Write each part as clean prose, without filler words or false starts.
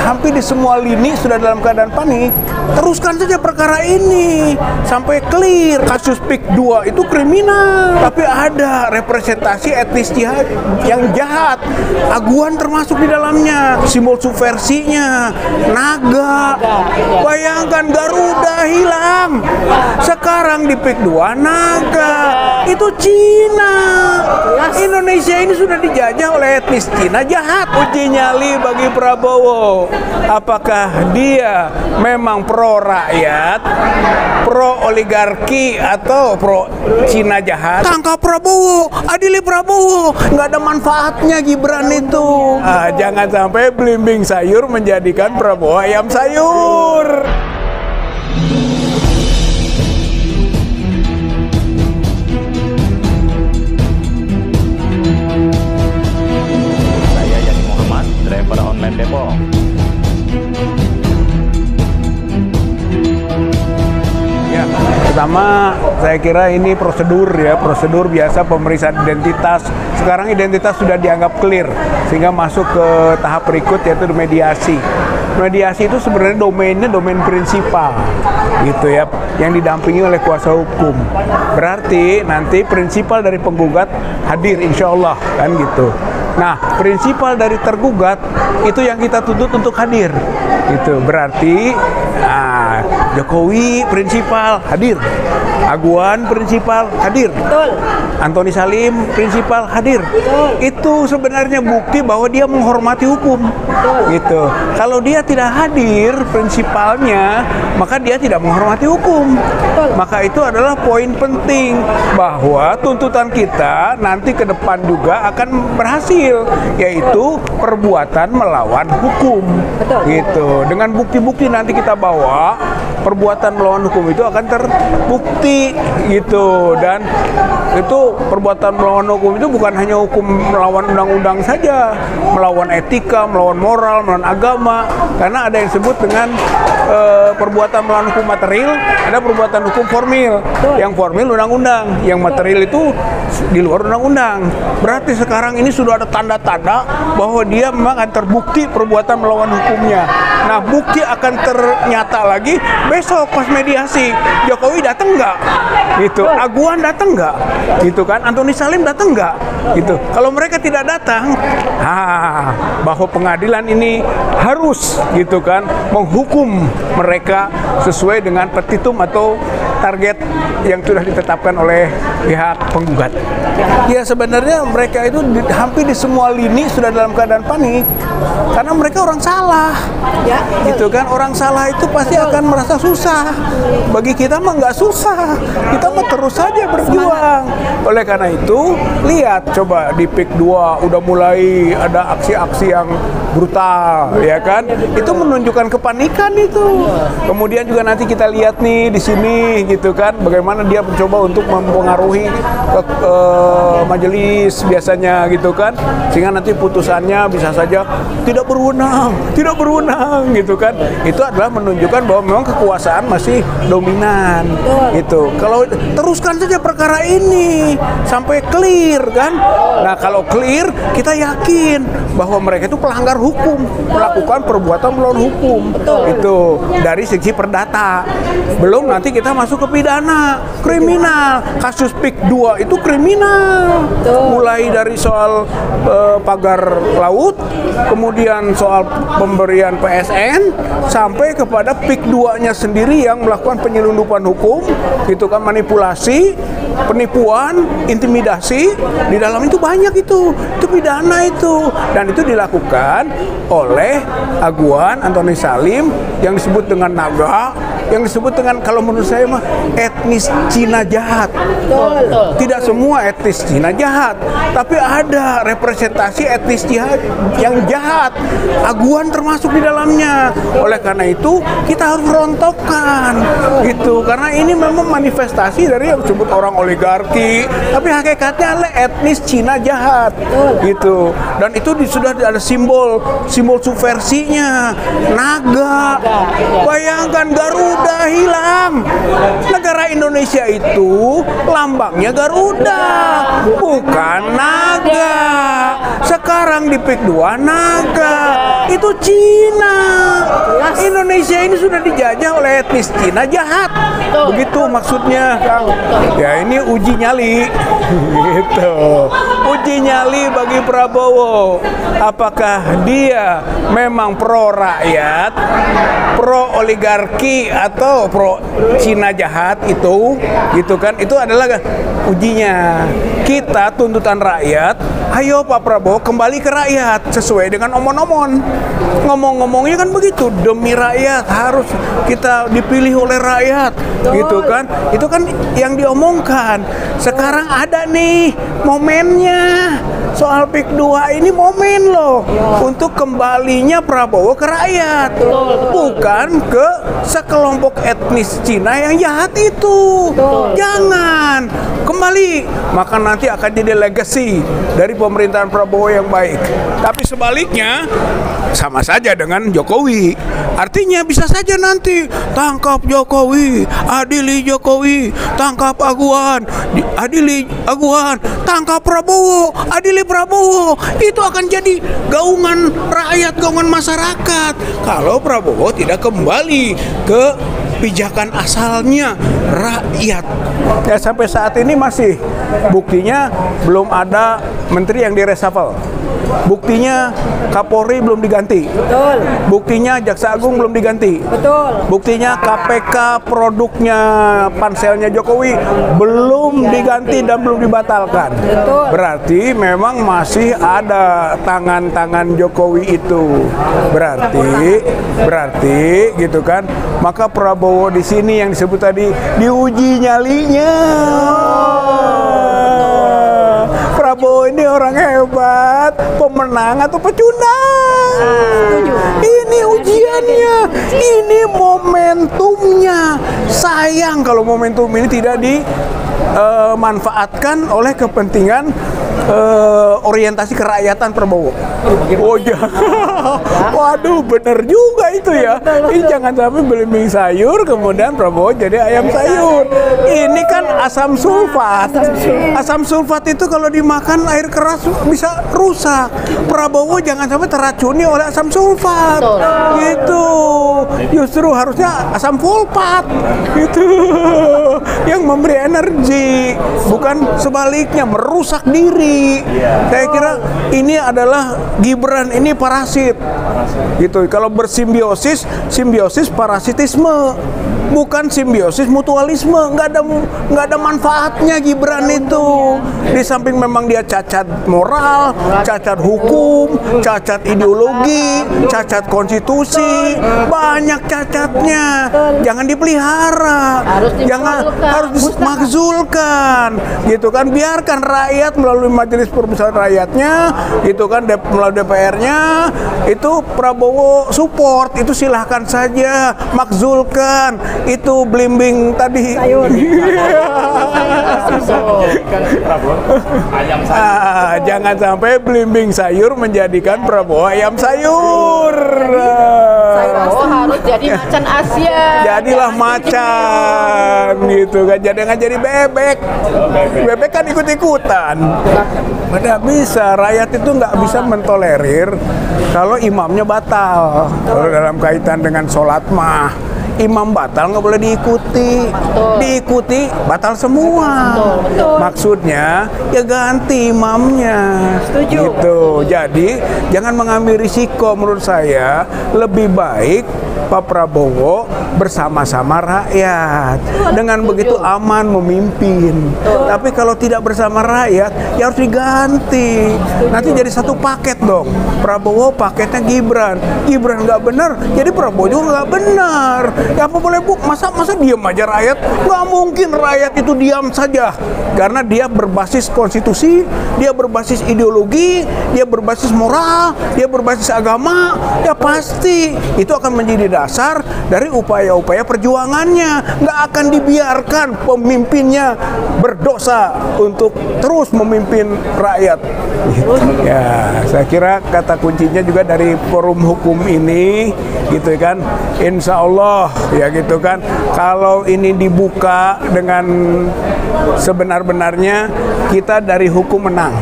hampir di semua lini sudah dalam keadaan panik. Teruskan saja perkara ini sampai clear. Kasus PIK 2 itu kriminal, tapi ada representasi etnis jihad yang jahat. Aguan termasuk di dalamnya, simbol subversinya, naga. Bayangkan Garuda hilang, sekarang di PIK 2 naga. Itu Cina. Indonesia ini sudah dijajah oleh etnis Cina jahat. Uji nyali bagi Prabowo. Apakah dia memang pro rakyat, pro oligarki, atau pro Cina jahat? Tangkap Prabowo, adili Prabowo. Nggak ada manfaatnya Gibran itu. Jangan sampai belimbing sayur menjadikan Prabowo ayam sayur. Driver online Depok. Ya, pertama saya kira ini prosedur biasa pemeriksaan identitas. Sekarang identitas sudah dianggap clear sehingga masuk ke tahap berikut, yaitu mediasi. Mediasi itu sebenarnya domain prinsipal gitu ya, yang didampingi oleh kuasa hukum. Berarti nanti prinsipal dari penggugat hadir insya Allah kan gitu. Nah, prinsipal dari tergugat itu yang kita tuntut untuk hadir. Itu berarti Jokowi prinsipal hadir, Aguan prinsipal hadir, betul. Antoni Salim prinsipal hadir. Betul. Itu sebenarnya bukti bahwa dia menghormati hukum. Betul. Gitu. Kalau dia tidak hadir prinsipalnya, maka dia tidak menghormati hukum. Betul. Maka itu adalah poin penting bahwa tuntutan kita nanti ke depan juga akan berhasil, yaitu perbuatan melawan hukum. Betul. Gitu. Dengan bukti-bukti nanti kita bawa, perbuatan melawan hukum itu akan terbukti gitu. Dan itu perbuatan melawan hukum itu bukan hanya hukum melawan undang-undang saja, melawan etika, melawan moral, melawan agama. Karena ada yang disebut dengan perbuatan melawan hukum material, ada perbuatan hukum formil. Yang formil undang-undang, yang material itu di luar undang-undang. Berarti sekarang ini sudah ada tanda-tanda bahwa dia memang akan terbukti perbuatan melawan hukumnya. Nah, bukti akan ternyata lagi besok pas mediasi. Jokowi datang nggak? Gitu. Aguan datang nggak? Gitu kan? Antoni Salim datang nggak? Gitu. Kalau mereka tidak datang, bahwa pengadilan ini harus gitu kan menghukum mereka sesuai dengan petitum atau target yang sudah ditetapkan oleh pihak penggugat. Ya, sebenarnya mereka itu hampir di semua lini sudah dalam keadaan panik karena mereka orang salah. Ya, gitu kan, orang salah itu pasti akan merasa susah. Bagi kita mah nggak susah, kita mah terus saja berjuang. Oleh karena itu, lihat coba di PIK 2 udah mulai ada aksi-aksi yang brutal, ya kan? Itu menunjukkan kepanikan itu. Kemudian juga nanti kita lihat nih di sini, gitu kan, bagaimana dia mencoba untuk mempengaruhi majelis biasanya, gitu kan, sehingga nanti putusannya bisa saja tidak berwenang, gitu kan. Itu adalah menunjukkan bahwa memang kekuasaan masih dominan, gitu. Kalau teruskan saja perkara ini sampai clear kan. Nah, kalau clear kita yakin bahwa mereka itu pelanggar hukum, melakukan perbuatan melawan hukum. Itu dari segi perdata. Belum nanti kita masuk ke pidana, kriminal. Kasus PIK 2 itu kriminal. Mulai dari soal pagar laut, kemudian soal pemberian PSN, sampai kepada PIK 2-nya sendiri yang melakukan penyelundupan hukum, gitu kan, manipulasi, penipuan, intimidasi. Di dalam itu banyak itu pidana itu, dan itu dilakukan oleh Aguan, Antoni Salim, yang disebut dengan naga, yang disebut dengan, kalau menurut saya mah, etnis Cina jahat. Tidak semua etnis Cina jahat, tapi ada representasi etnis jihad yang jahat. Aguan termasuk di dalamnya. Oleh karena itu kita harus rontokkan gitu, karena ini memang manifestasi dari yang disebut orang oligarki, tapi hakikatnya adalah etnis Cina jahat gitu. Dan itu sudah ada simbol subversinya, naga. Bayangkan Garuda Sudah hilang. Negara Indonesia itu lambangnya Garuda, bukan naga. Sekarang di PIK 2 naga. Itu Cina. Indonesia ini sudah dijajah oleh etnis Cina jahat. Begitu maksudnya, Kang. Ya ini uji nyali. Gitu. Uji nyali bagi Prabowo. Apakah dia memang pro rakyat, pro oligarki atau pro Cina jahat itu, gitu kan? Itu adalah ujinya. Kita tuntutan rakyat, ayo Pak Prabowo kembali ke rakyat sesuai dengan omon-omon. Ngomong-ngomongnya kan begitu, demi rakyat harus kita dipilih oleh rakyat, gitu kan? Itu kan yang diomongkan. Sekarang ada nih momennya. Soal PIK 2 ini momen loh untuk kembalinya Prabowo ke rakyat, bukan ke sekelompok etnis Cina yang jahat itu. Jangan kembali, maka nanti akan jadi legacy dari pemerintahan Prabowo yang baik. Tapi sebaliknya sama saja dengan Jokowi. Artinya bisa saja nanti tangkap Jokowi, adili Jokowi, tangkap Aguan, adili Aguan, tangkap Prabowo, adili Prabowo. Itu akan jadi gaungan rakyat, gaungan masyarakat kalau Prabowo tidak kembali ke pijakan asalnya rakyat. Ya sampai saat ini masih buktinya belum ada menteri yang direshuffle. Buktinya Kapolri belum diganti. Betul. Buktinya Jaksa Agung belum diganti. Betul. Buktinya KPK produknya panselnya Jokowi belum diganti dan belum dibatalkan. Betul. Berarti memang masih ada tangan-tangan Jokowi itu. Berarti gitu kan. Maka Prabowo di sini yang disebut tadi diuji nyalinya. Prabowo ini orang hebat, pemenang atau pecundang. Ini ujiannya, ini momentumnya. Sayang kalau momentum ini tidak dimanfaatkan oleh kepentingan orientasi kerakyatan Prabowo. Oh jangan. Waduh, bener juga itu ya. Ini jangan sampai belimbing sayur kemudian Prabowo jadi ayam sayur. Ini kan asam sulfat. Asam sulfat itu kalau dimakan air keras bisa rusak. Prabowo jangan sampai teracuni oleh asam sulfat. Gitu. Justru harusnya asam fulpat. Gitu. Yang memberi energi, bukan sebaliknya merusak diri. Saya kira ini adalah Gibran ini parasit. Gitu. Kalau bersimbiosis, simbiosis parasitisme, bukan simbiosis mutualisme. Nggak ada manfaatnya Gibran itu. Di samping memang dia cacat moral, cacat hukum, cacat ideologi, cacat konstitusi, banyak cacatnya. Jangan dipelihara, harus dimakzulkan, gitu kan. Biarkan rakyat melalui Majelis Permusyawaratan Rakyatnya, gitu kan, melalui DPR-nya, itu Prabowo support, itu silahkan saja, makzulkan, itu belimbing tadi. Jangan sampai belimbing sayur menjadikan Prabowo ayam sayur. Prabowo harus jadi macan Asia. Jadilah macan, gitu kan. Jangan jadi bebek. Bebek kan ikut-ikutan. Tidak bisa, rakyat itu nggak bisa mentolerir kalau imamnya batal. Kalau dalam kaitan dengan sholat mah, imam batal nggak boleh diikuti. Diikuti batal semua. Maksudnya ya ganti imamnya. Setuju. Gitu. Jadi jangan mengambil risiko. Menurut saya lebih baik Pak Prabowo bersama-sama rakyat. Dengan begitu aman memimpin. Tapi kalau tidak bersama rakyat, ya harus diganti. Nanti jadi satu paket dong. Prabowo paketnya Gibran. Gibran nggak benar, jadi Prabowo juga nggak benar. Ya apa boleh bu? Masa diam aja rakyat? Nggak mungkin rakyat itu diam saja. Karena dia berbasis konstitusi, dia berbasis ideologi, dia berbasis moral, dia berbasis agama. Ya pasti itu akan menjadi dasar dari upaya-upaya perjuangannya. Nggak akan dibiarkan pemimpinnya berdosa untuk terus memimpin rakyat. Ya, saya kira kata kuncinya juga dari forum hukum ini, gitu kan. Insya Allah ya gitu kan. Kalau ini dibuka dengan sebenar-benarnya, kita dari hukum menang,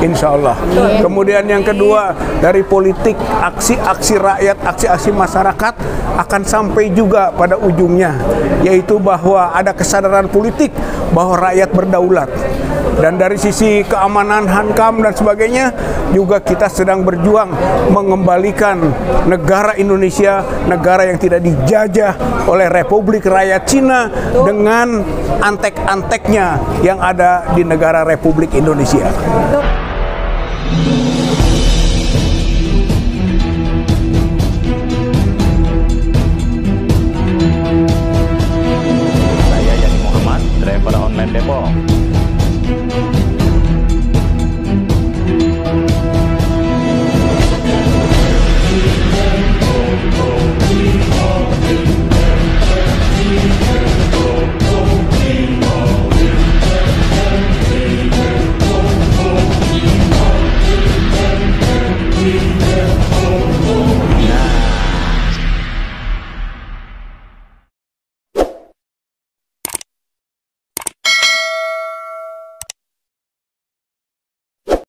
insya Allah. Kemudian yang kedua, dari politik, aksi-aksi rakyat, aksi-aksi masyarakat akan sampai juga pada ujungnya, yaitu bahwa ada kesadaran politik bahwa rakyat berdaulat. Dan dari sisi keamanan, hankam dan sebagainya, juga kita sedang berjuang mengembalikan negara Indonesia, negara yang tidak dijajah oleh Republik Rakyat Cina dengan antek-anteknya yang ada di negara Republik Indonesia.